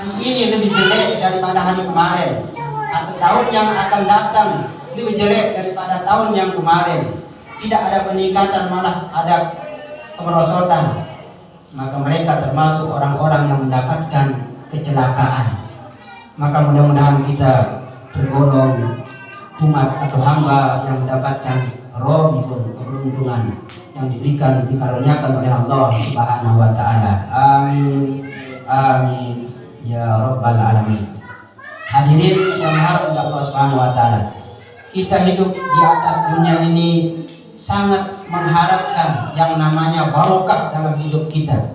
Hari ini lebih jelek daripada hari kemarin, atau tahun yang akan datang lebih jelek daripada tahun yang kemarin. Tidak ada peningkatan, malah ada kemerosotan. Maka mereka termasuk orang-orang yang mendapatkan kecelakaan. Maka mudah-mudahan kita tergolong umat atau hamba yang mendapatkan robihun, keberuntungan yang diberikan, dikaruniakan oleh Allah Subhanahu wa Ta'ala. Amin, amin ya rabbal alamin. Hadirin yang mengharap Allah Subhanahu wa Ta'ala, kita hidup di atas dunia ini sangat mengharapkan yang namanya barokah dalam hidup kita.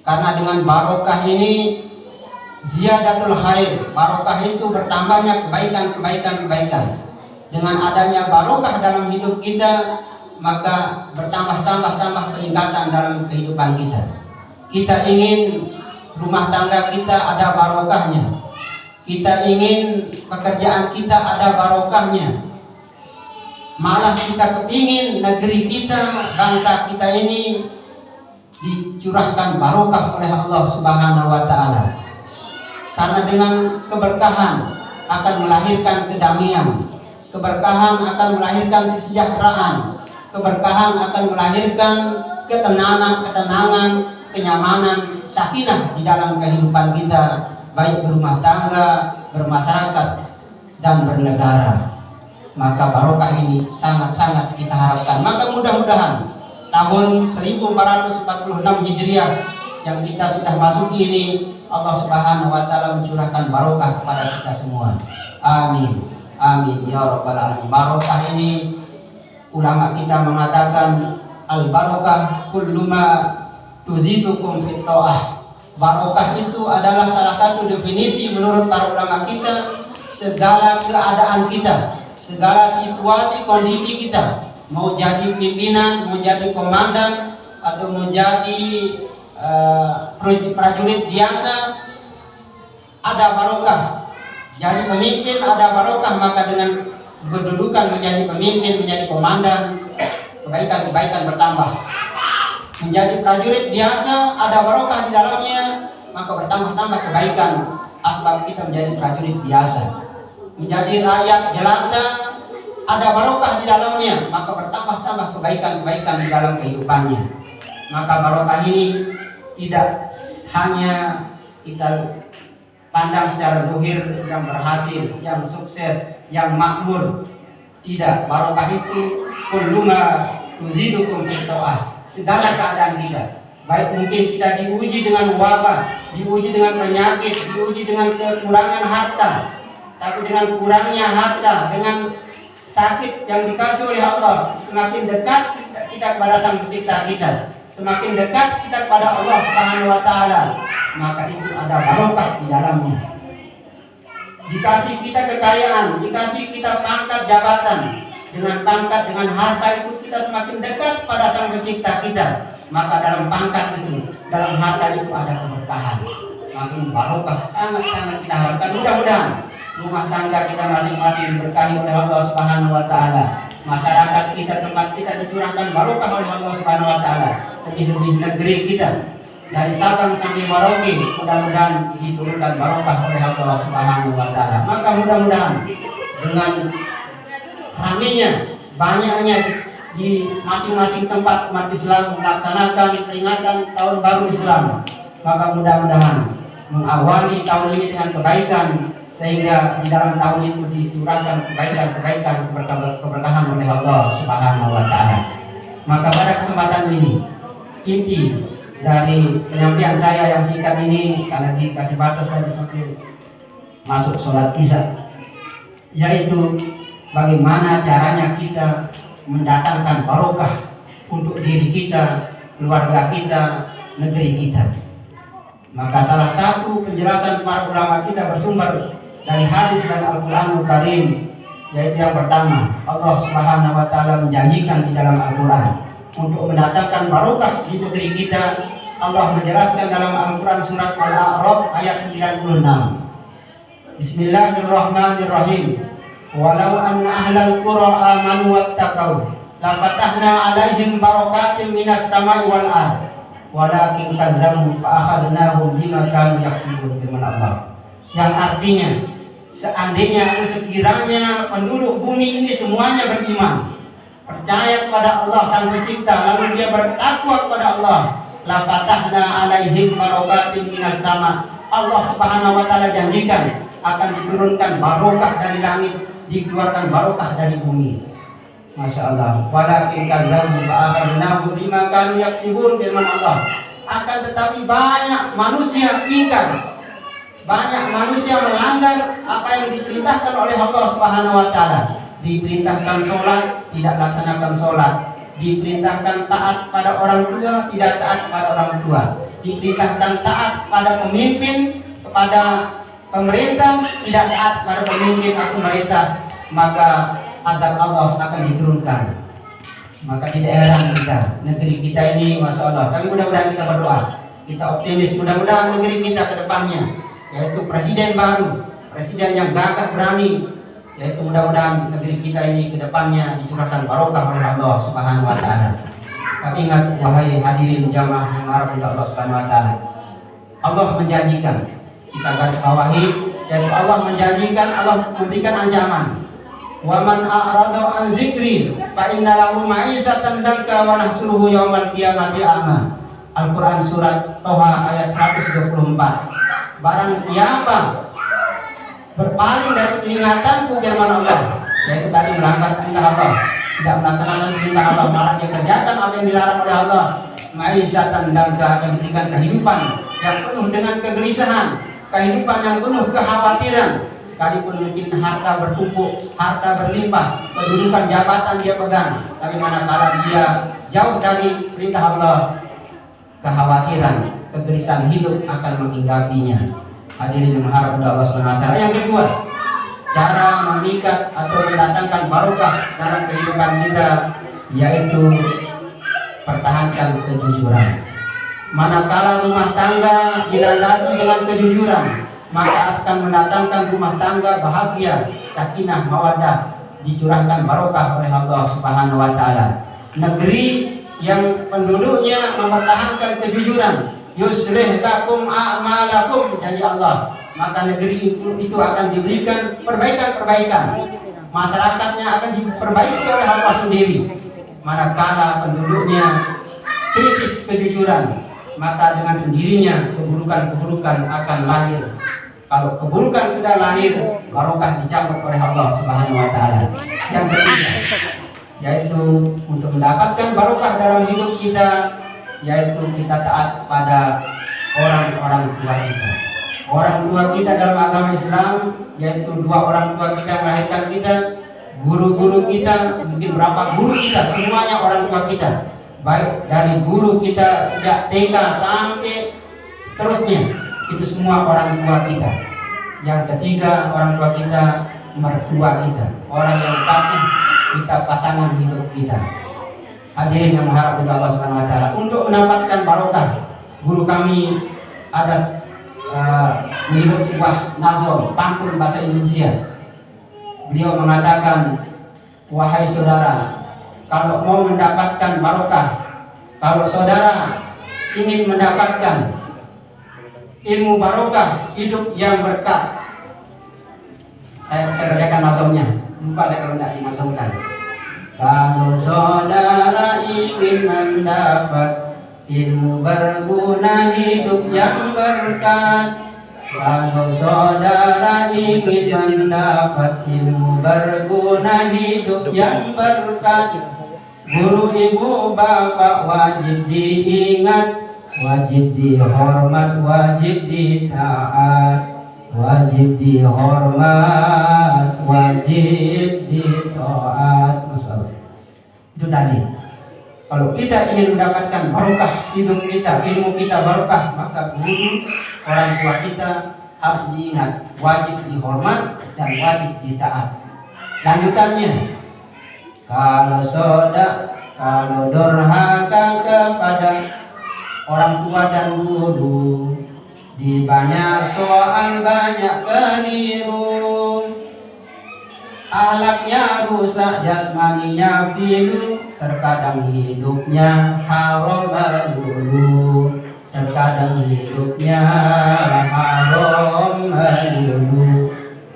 Karena dengan barokah ini ziyadatul khair, barokah itu bertambahnya kebaikan. Dengan adanya barokah dalam hidup kita, maka bertambah peningkatan dalam kehidupan kita. Kita ingin rumah tangga kita ada barokahnya. Kita ingin pekerjaan kita ada barokahnya. Malah kita kepingin negeri kita, bangsa kita ini dicurahkan barokah oleh Allah Subhanahu wa Ta'ala. Karena dengan keberkahan akan melahirkan kedamaian, keberkahan akan melahirkan kesejahteraan, keberkahan akan melahirkan ketenangan, kenyamanan, sakinah di dalam kehidupan kita, baik berumah tangga, bermasyarakat, dan bernegara. Maka barokah ini sangat-sangat kita harapkan. Maka mudah-mudahan tahun 1446 Hijriah yang kita sudah masuki ini, Allah Subhanahu wa Ta'ala mencurahkan barokah kepada kita semua. Amin, amin ya rabbal alamin. Barokah ini ulama kita mengatakan al barokah kullu ma tuzidukum fit ta'ah. Barokah itu adalah salah satu definisi menurut para ulama kita, segala keadaan kita, segala situasi kondisi kita, mau jadi pimpinan, mau jadi komandan, atau mau jadi prajurit biasa, ada barokah. Jadi pemimpin ada barokah, maka dengan berdudukan menjadi pemimpin, menjadi komandan, kebaikan bertambah. Menjadi prajurit biasa ada barokah di dalamnya, maka bertambah kebaikan asbab kita menjadi prajurit biasa. Menjadi rakyat jelata ada barokah di dalamnya, maka bertambah kebaikan di dalam kehidupannya. Maka barokah ini tidak hanya kita pandang secara zuhir yang berhasil, yang sukses, yang makmur. Tidak, barokah itu kulluma tuzidukum fit ta'ah. Segala keadaan kita, baik mungkin kita diuji dengan wabah, diuji dengan penyakit, diuji dengan kekurangan harta, tapi dengan kurangnya harta, dengan sakit yang dikasih oleh Allah, semakin dekat kita kepada Sang Pencipta kita, semakin dekat kita kepada Allah Subhanahu wa Ta'ala, maka itu ada barokah di dalamnya. Dikasih kita kekayaan, dikasih kita pangkat jabatan, dengan pangkat, dengan harta itu kita semakin dekat pada Sang Pencipta kita, maka dalam pangkat itu, dalam harta itu ada keberkahan, makin barokah. Sangat-sangat kita harapkan. Mudah-mudahan rumah tangga kita masing-masing diberkahi oleh Allah Subhanahu wa Ta'ala, masyarakat kita, tempat kita dicurahkan barokah oleh Allah Subhanahu wa Ta'ala, lebih-lebih negeri kita dari Sabang sampai Merauke, mudah-mudahan diturunkan barokah oleh Allah Subhanahu wa Ta'ala. Maka mudah-mudahan dengan ramainya, banyaknya di masing-masing tempat umat Islam melaksanakan peringatan tahun baru Islam, maka mudah-mudahan mengawali tahun ini dengan kebaikan, sehingga di dalam tahun itu dicurahkan kebaikan, keberkahan oleh Allah Subhanahu wa Ta'ala. Maka pada kesempatan ini, inti dari penyampaian saya yang singkat ini, karena dikasih batas tadi sampai masuk sholat isya, yaitu bagaimana caranya kita mendatangkan barokah untuk diri kita, keluarga kita, negeri kita. Maka salah satu penjelasan para ulama kita bersumber dari hadis dan Al-Quranul Karim, yaitu yang pertama, Allah Subhanahu wa Ta'ala menjanjikan di dalam Al-Quran untuk mendatangkan barokah di negeri kita. Allah menjelaskan dalam Al-Quran surat Al-A'raf ayat 96. Bismillahirrahmanirrahim. Walau anna ahlal qura amanu wattaqau la fatahna alaihim barakatim minas samai wal ardh walakin kazzabu fa akhaznahum bima kanu yaksibun, firman Allah. Yang artinya seandainya sekiranya penduduk bumi ini semuanya beriman, percaya kepada Allah Sang Pencipta, lalu dia bertakwa kepada Allah, la fatahna alaihim barakatin minas sama. Allah Subhanahu wa taala janjikan akan diturunkan barokah dari langit, dikeluarkan barokah dari bumi. Masya Allah. Walakin kadzabu fa akhadnahum bima kanu yaksibun, firman Allah. Akan tetapi banyak manusia ingkar, banyak manusia melanggar apa yang diperintahkan oleh Allah Subhanahu wa taala. Diperintahkan sholat, tidak laksanakan sholat. Diperintahkan taat pada orang tua, tidak taat pada orang tua. Diperintahkan taat pada pemimpin, kepada pemerintah, tidak taat pada pemimpin atau pemerintah, maka azab Allah akan diturunkan. Maka tidak heran kita, negeri kita ini, masya Allah. Kami mudah-mudahan kita berdoa, kita optimis, mudah-mudahan negeri kita ke depannya, yaitu presiden baru, presiden yang gagah berani, yaitu mudah-mudahan negeri kita ini ke depannya dicurahkan barokah oleh Allah Subhanahu wa taala. Tapi ingat wahai hadirin jamaah yang harap untuk Allah Subhanahu wa taala, Allah menjanjikan, kita garis bawahi, yaitu Allah menjanjikan, Allah memberikan ancaman. Wa man a'rada an zikri fa inna lahu ma'isatan danka wa nahsuruhu yaumal qiyamati a'ma. Al-Qur'an surat Toha ayat 124. Barang siapa berpaling dari peringatanku, firman Allah, yaitu tadi melanggar perintah Allah, tidak melaksanakan perintah Allah, malah dia kerjakan apa yang dilarang oleh Allah, ma'isatan danka, akan memberikan kehidupan yang penuh dengan kegelisahan, kehidupan yang penuh kekhawatiran. Sekalipun mungkin harta bertumpuk, harta berlimpah, kedudukan jabatan dia pegang, tapi manakala dia jauh dari perintah Allah, kekhawatiran, kegelisahan hidup akan menghinggapinya. Hadirin yang mengharap Allah Subhanahu wa taala. Yang kedua, cara memikat atau mendatangkan barokah dalam kehidupan kita, yaitu pertahankan kejujuran. Manakala rumah tangga dilandasi dengan kejujuran, maka akan mendatangkan rumah tangga bahagia, sakinah, mawaddah, dicurahkan barokah oleh Allah Subhanahu wa taala. Negeri yang penduduknya mempertahankan kejujuran, yuslih lakum a'malakum, janji Allah, maka negeri itu akan diberikan perbaikan-perbaikan. Masyarakatnya akan diperbaiki oleh Allah sendiri. Manakala penduduknya krisis kejujuran, maka dengan sendirinya keburukan-keburukan akan lahir. Kalau keburukan sudah lahir, barokah dicabut oleh Allah Subhanahu wa taala. Yang ketiga, yaitu untuk mendapatkan barokah dalam hidup kita, yaitu kita taat pada orang-orang tua kita. Orang tua kita dalam agama Islam, yaitu dua orang tua kita yang melahirkan kita, guru-guru kita, mungkin berapa guru kita, semuanya orang tua kita. Baik dari guru kita sejak TK sampai seterusnya, itu semua orang tua kita. Yang ketiga, orang tua kita, mertua kita, orang yang kasih kita pasangan hidup kita. Hadirin yang mengharap kepada Allah Subhanahu wa taala, untuk mendapatkan barokah, guru kami ada menyebut sebuah nazom, pantun bahasa Indonesia. Beliau mengatakan, wahai saudara, kalau mau mendapatkan barokah, kalau saudara ingin mendapatkan ilmu barokah, hidup yang berkah, saya bacakan nazomnya. Lupa saya kalau tidak dimasukkan. Kalau saudara ingin mendapat ilmu berguna, hidup yang berkah, kalau saudara ingin mendapat ilmu berguna, hidup yang berkah, guru ibu bapak wajib diingat, wajib dihormat, wajib ditaat, wajib dihormat, wajib ditaat. Masalah itu tadi. Kalau kita ingin mendapatkan barokah hidup kita, ilmu kita barokah, maka guru, orang tua kita harus diingat, wajib dihormat dan wajib ditaat. Lanjutannya, kalau durhaka kepada orang tua dan guru, di banyak soal banyak keliru, Ahlaknya rusak, jasmaninya pilu, terkadang hidupnya haram melulu, terkadang hidupnya haram melulu.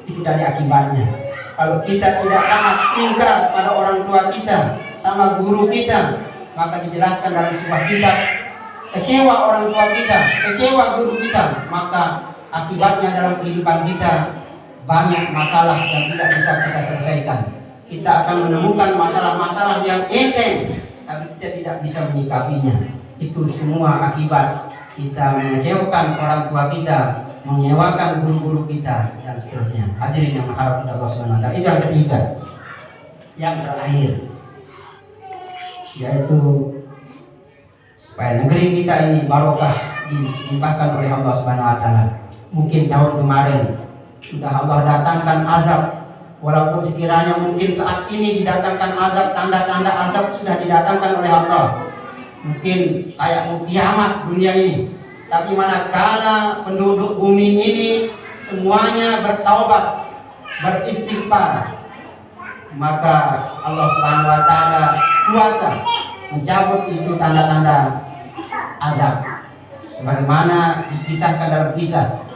Itu dari akibatnya. Kalau kita tidak taat ingkar pada orang tua kita sama guru kita, maka dijelaskan dalam sebuah kitab, kecewa orang tua kita, kecewa guru kita, maka akibatnya dalam kehidupan kita banyak masalah yang tidak bisa kita selesaikan. Kita akan menemukan masalah-masalah yang enteng, tapi kita tidak bisa menyikapinya. Itu semua akibat kita mengecewakan orang tua kita, menyewakan guru-guru kita, dan seterusnya. Hadirin yang mengharap Allah Subhanahu wa Ta'ala. Itu yang ketiga. Yang terakhir, yaitu supaya negeri kita ini barokah, dilimpahkan oleh Allah Subhanahu wa Ta'ala. Mungkin tahun kemarin sudah Allah datangkan azab, walaupun sekiranya mungkin saat ini didatangkan azab, tanda-tanda azab sudah didatangkan oleh Allah, mungkin kayak mau kiamat dunia ini. Tapi manakala penduduk bumi ini semuanya bertaubat, beristighfar, maka Allah Subhanahu wa Ta'ala kuasa mencabut itu tanda-tanda azab, sebagaimana dikisahkan dalam kisah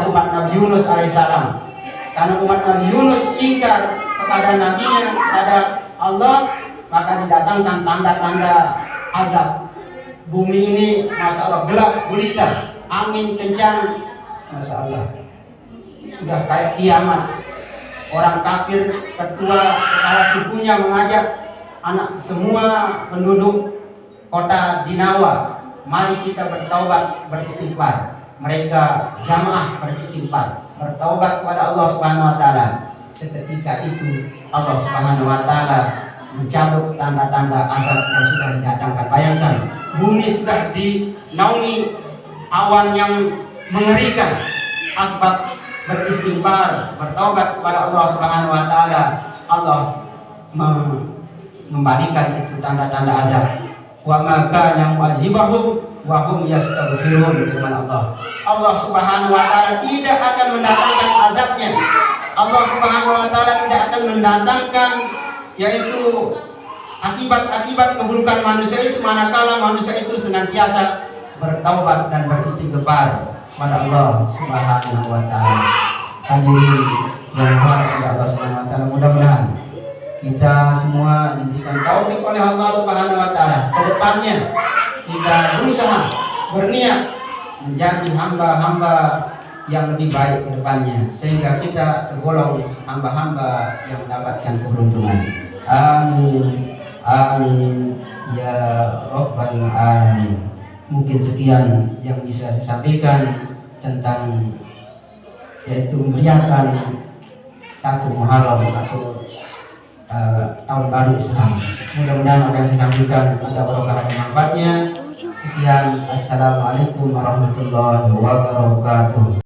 umat Nabi Yunus alaihissalam. Karena umat Nabi Yunus ingkar kepada nabinya, kepada Allah, maka didatangkan tanda-tanda azab. Bumi ini masya Allah gelap gulita, angin kencang, masya Allah, sudah kayak kiamat. Orang kafir, ketua kepala sukunya mengajak anak semua penduduk kota Dinawa, mari kita bertaubat, beristighfar. Mereka jamaah beristighfar, bertaubat kepada Allah Subhanahu wa Ta'ala. Seketika itu Allah Subhanahu wa Ta'ala mencabut tanda-tanda azab yang sudah didatangkan. Bayangkan, bumi sudah dinaungi awan yang mengerikan. Asbab beristighfar, bertaubat kepada Allah Subhanahu wa Ta'ala, Allah membalikan itu tanda-tanda azab. Wa maka yang mu'adzibahum wa hum yastaghfirun, firman Allah. Allah Subhanahu wa Ta'ala tidak akan mendatangkan azabnya. Allah Subhanahu wa Ta'ala tidak akan mendatangkan yaitu akibat-akibat keburukan manusia itu manakala manusia itu senantiasa bertaubat dan beristighfar kepada Allah Subhanahu wa Ta'ala. Hadirin yang dirahmati Allah Subhanahu wa Ta'ala, mudah-mudahan kita semua diberikan taufik oleh Allah Subhanahu wa Ta'ala. Kedepannya kita berusaha, berniat menjadi hamba-hamba yang lebih baik ke depannya, sehingga kita tergolong hamba-hamba yang mendapatkan keberuntungan. Amin, amin ya rabbal alamin. Mungkin sekian yang bisa saya sampaikan tentang yaitu meriahkan satu Muharram atau tahun baru Islam. Mudah-mudahan apa yang saya sampaikan ada barokah dan manfaatnya. Sekian, assalamualaikum warahmatullahi wabarakatuh.